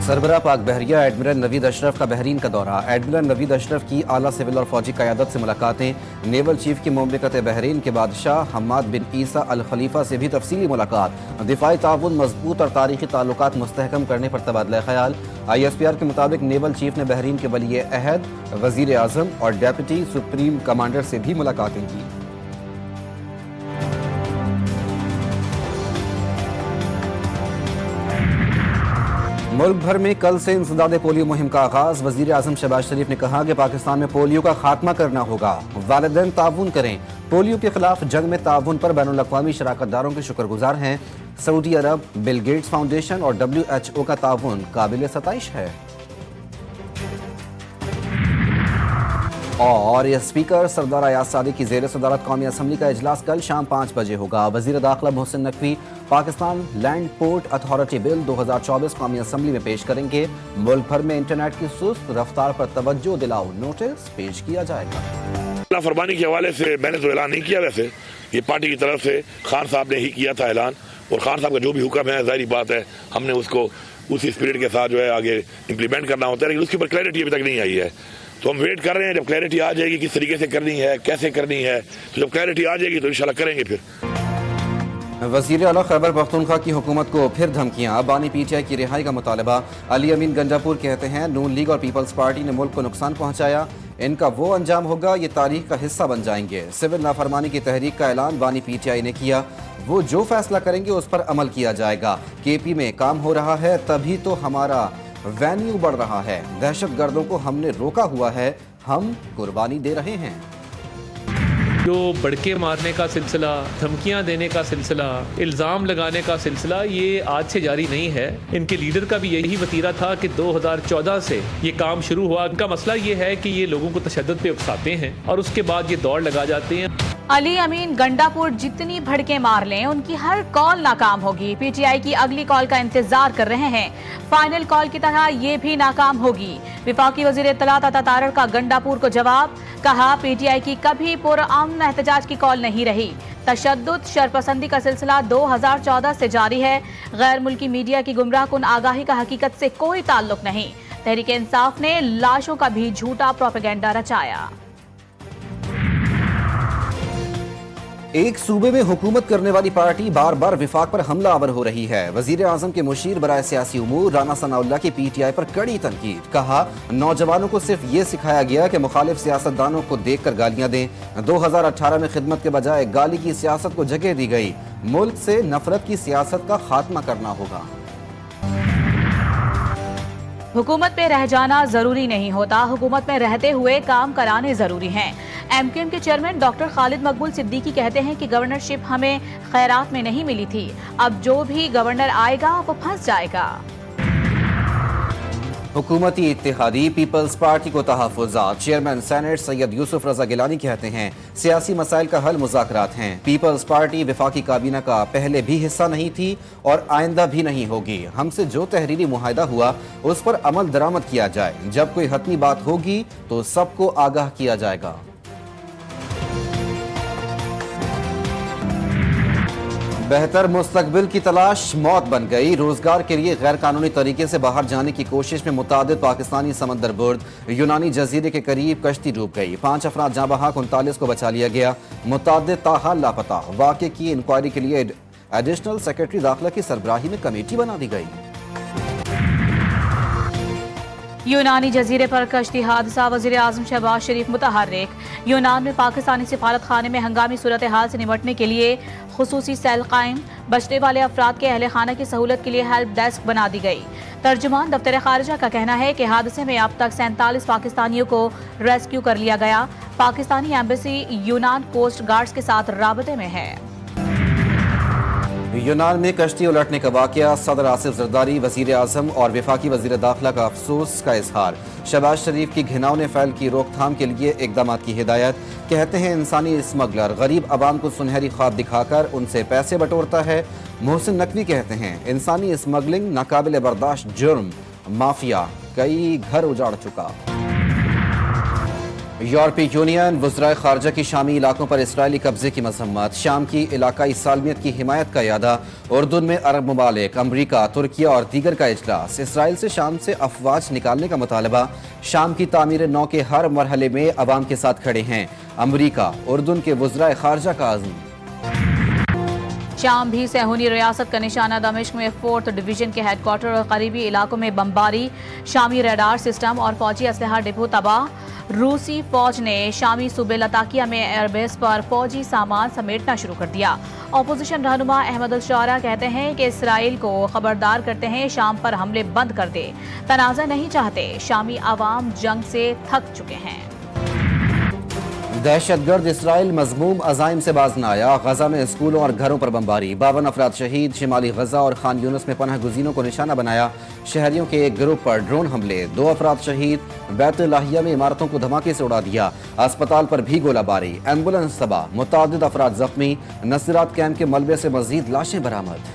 सरबराह पाक बहरिया एडमिरल नवीद अशरफ का बहरीन का दौरा। एडमिरल नवीद अशरफ की आला सिविल और फौजी क़यादत से मुलाकातें। नेवल चीफ की मुमलिकत बहरीन के बादशाह हम्माद बिन ईसा अल खलीफा से भी तफसीली मुलाकात। दिफाई ताउन मजबूत और तारीखी ताल्लुकात मुस्तहकम करने पर तबादला ख्याल। ISPR के मुताबिक नेवल चीफ ने बहरीन के वली अहद, वजीर आज़म और डेप्यूटी सुप्रीम कमांडर से भी मुलाकातें की। मुल्क भर में कल से इंसदाद पोलियो मुहिम का आगाज। वजीर आज़म शहबाज शरीफ ने कहा कि पाकिस्तान में पोलियो का खात्मा करना होगा। वालिदैन ताउन करें। पोलियो के खिलाफ जंग में ताउन पर बैनुल अक़वामी शराकतदारों के शुक्रगुजार हैं। सऊदी अरब, बिल गेट्स फाउंडेशन और WHO का ताउन काबिल सताइश है। और स्पीकर सरदार अयाज सादिक की ज़ेर सदारत कौमी असम्बली का इजलास कल शाम 5 बजे होगा। वज़ीर दाखिला Mohsin Naqvi Pakistan land port authority bill 2024 कौमी असम्बली में पेश करेंगे। मुल्क भर में इंटरनेट की सुस्त रफ्तार पर तवज्जो दिलाओ नोटिस पेश किया जाएगा। फरमानी के हवाले से मैंने तो ऐलान नहीं किया, वैसे ये पार्टी की तरफ से खान साहब ने ही किया था ऐलान, और खान साहब का जो भी हुक्म है जाहिर बात है हमने उसको उसी स्पिरिट के साथ जो है आगे इम्प्लीमेंट करना होता है, लेकिन उसके ऊपर क्लैरिटी अभी तक नहीं आई है। तो हम वेट कर रहे हैं, जब क्लैरिटी आ जाएगी किस तरीके से करनी है, कैसे करनी है, तो जब क्लैरिटी आ जाएगी तो इंशाल्लाह करेंगे। फिर वज़ीर आला खैबर पख्तूनख्वा की हुकूमत को फिर धमकियां। बानी PTI की रिहाई का मुतालबा। अली अमीन गंजापुर कहते हैं नून लीग और पीपल्स पार्टी ने मुल्क को नुकसान पहुंचाया, इनका वो अंजाम होगा ये तारीख का हिस्सा बन जाएंगे। सिविल नाफरमानी की तहरीक का ऐलान बानी PTI ने किया, वो जो फैसला करेंगे उस पर अमल किया जाएगा। KP में काम हो रहा है तभी तो हमारा वेन्यू बढ़ रहा है। दहशत गर्दों को हमने रोका हुआ है, हम कुर्बानी दे रहे हैं। जो बड़के मारने का सिलसिला, धमकियां देने का सिलसिला, इल्ज़ाम लगाने का सिलसिला ये आज से जारी नहीं है। इनके लीडर का भी यही वतीरा था कि 2014 से ये काम शुरू हुआ। इनका मसला ये है कि ये लोगों को तशद्दुद पे उकसाते हैं और उसके बाद ये दौड़ लगा जाते हैं। अली अमीन गंडापुर जितनी भड़के मार लें उनकी हर कॉल नाकाम होगी। PTI की अगली कॉल का इंतजार कर रहे हैं, फाइनल कॉल की तरह ये भी नाकाम होगी। विफाकी वजीर इत्तलात अता तारड़ का गंडापुर को जवाब, कहा PTI की कभी पुरअमन एहतजाज की कॉल नहीं रही। तशद्दुद शरपसंदी का सिलसिला 2014 से जारी है। गैर मुल्की मीडिया की गुमराह कुन आगाही का हकीकत से कोई ताल्लुक नहीं। तहरीक इंसाफ ने लाशों का भी झूठा प्रोपेगेंडा रचाया। एक सूबे में हुकूमत करने वाली पार्टी बार बार विफाक पर हमला आवर हो रही है। वजीर आजम के मुशीर बराए सियासी उमूर राना सनाउल्लाह की PTI पर कड़ी तनकीद। कहा नौजवानों को सिर्फ ये सिखाया गया कि मुखालिफ सियासतदानों को देख कर गालियां दें। 2018 में खिदमत के बजाय गाली की सियासत को जगह दी गई। मुल्क से नफरत की सियासत का खात्मा करना होगा। हुकूमत में रह जाना जरूरी नहीं होता, हुकूमत में रहते हुए काम कराने जरूरी हैं। MQM के चेयरमैन डॉक्टर खालिद मकबूल सिद्दीकी कहते हैं कि गवर्नरशिप हमें खैरात में नहीं मिली थी, अब जो भी गवर्नर आएगा वो फंस जाएगा। हुकूमती इत्तेहादी पीपल्स पार्टी को तहफ़्फ़ुज़ात। चेयरमैन सेनेट सैयद यूसुफ रजा गिलानी कहते हैं सियासी मसाइल का हल मुज़ाकरात हैं। पीपल्स पार्टी वफाकी काबीना का पहले भी हिस्सा नहीं थी और आइंदा भी नहीं होगी। हमसे जो तहरीरी मुआहदा हुआ उस पर अमल दरामद किया जाए। जब कोई हतमी बात होगी तो सबको आगाह किया जाएगा। बेहतर मुस्तकबिल की तलाश मौत बन गई। रोजगार के लिए गैर कानूनी तरीके से बाहर जाने की कोशिश में मुतादिद पाकिस्तानी समंदर बुर्द यूनानी जजीरे के करीब कश्ती डूब गई। 5 अफराद जाँ बहक, 39 को बचा लिया गया। मुतादिद ताहाल लापता। वाक़े की इंक्वायरी के लिए एडिशनल सेक्रेटरी दाखिला की सरबराही में कमेटी बना दी गई। यूनानी जजीरे पर कश्ती हादसा, वज़ीर आज़म शहबाज शरीफ मुतहर्रिक। यूनान में पाकिस्तानी सिफारत खाने में हंगामी सूरत हाल से निपटने के लिए खुसूसी सेल कायम। बचने वाले अफराद के अहले खाना की सहूलत के लिए हेल्प डेस्क बना दी गई। तर्जुमान दफ्तर खारिजा का कहना है कि हादसे में अब तक 47 पाकिस्तानियों को रेस्क्यू कर लिया गया। पाकिस्तानी एम्बेसी यूनान कोस्ट गार्ड्स के साथ राबते में है। यूनान में कश्ती उलटने का वाकया, सदर आसिफ जरदारी, वजीर आजम और वफाकी वजीर दाखिला का अफसोस का इजहार। शहबाज शरीफ की घिनौने फैल की रोकथाम के लिए इकदाम की हिदायत। कहते हैं इंसानी स्मगलर गरीब आवाम को सुनहरी ख्वाब दिखाकर उनसे पैसे बटोरता है। मोहसिन नकवी कहते हैं इंसानी स्मगलिंग नाकाबिल बर्दाश्त जुर्म, माफिया कई घर उजाड़ चुका। یورپی یونین وزرائے خارجہ کی شامی علاقوں پر اسرائیلی قبضے کی مذمت، شام کی علاقائی سالمیت کی حمایت کا اعادہ، اردن میں عرب ممالک، امریکہ، ترکیہ اور دیگر کا اجلاس، اسرائیل سے شام سے افواج نکالنے کا مطالبہ، شام کی تعمیر نو کے ہر مرحلے میں عوام کے ساتھ کھڑے ہیں، امریکہ، اردن کے وزرائے خارجہ کا عزم۔ شام بھی صہیونی ریاست کا نشانہ، دمشق میں 4th ڈویژن کے ہیڈ کوارٹر اور قریبی علاقوں میں بمباری، شامی ریڈار سسٹم اور فوجی اسلحہ ڈپو تباہ۔ روسی فوج نے شامی صوبے لتاکیہ میں ایئر بیس پر فوجی سامان سمیٹنا شروع کر دیا۔ اپوزیشن رہنما احمد الشعراء کہتے ہیں کہ اسرائیل کو خبردار کرتے ہیں شام پر حملے بند کر دے، تنازع نہیں چاہتے، شامی عوام جنگ سے تھک چکے ہیں۔ دہشت گرد اسرائیل مذموم عزائم سے باز نہ آیا، غزہ میں اسکولوں اور گھروں پر بمباری، 52 افراد شہید، شمالی غزہ اور خان یونس میں پناہ گزینوں کو نشانہ بنایا، شہریوں کے ایک گروپ پر ڈرون حملے، 2 افراد شہید، بیت لاہیہ میں عمارتوں کو دھماکے سے اڑا دیا، اسپتال پر بھی گولہ باری، ایمبولنس تباہ، متعدد افراد زخمی، نصیرات کیمپ کے ملبے سے مزید لاشیں برآمد۔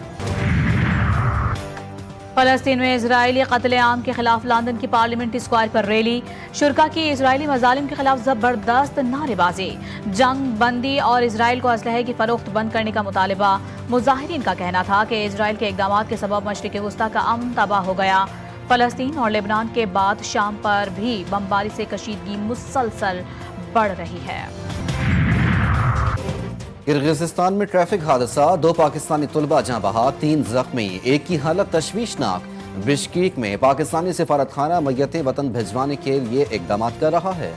فلسطین میں اسرائیلی قتل عام کے خلاف لندن کی پارلیمنٹ اسکوائر پر ریلی، شرکا کی اسرائیلی مظالم کے خلاف زبردست نعرے بازی، جنگ بندی اور اسرائیل کو اسلحے کی فروخت بند کرنے کا مطالبہ۔ مظاہرین کا کہنا تھا کہ اسرائیل کے اقدامات کے سبب مشرق وسطی کا امن تباہ ہو گیا۔ فلسطین اور لبنان کے بعد شام پر بھی بمباری سے کشیدگی مسلسل بڑھ رہی ہے۔ کرغزستان میں ٹریفک حادثہ، 2 پاکستانی طلبہ جاں بحق، 3 زخمی، ایک کی حالت تشویشناک۔ بشکیک میں پاکستانی سفارت خانہ میتیں وطن بھجوانے کے لیے اقدامات کر رہا ہے۔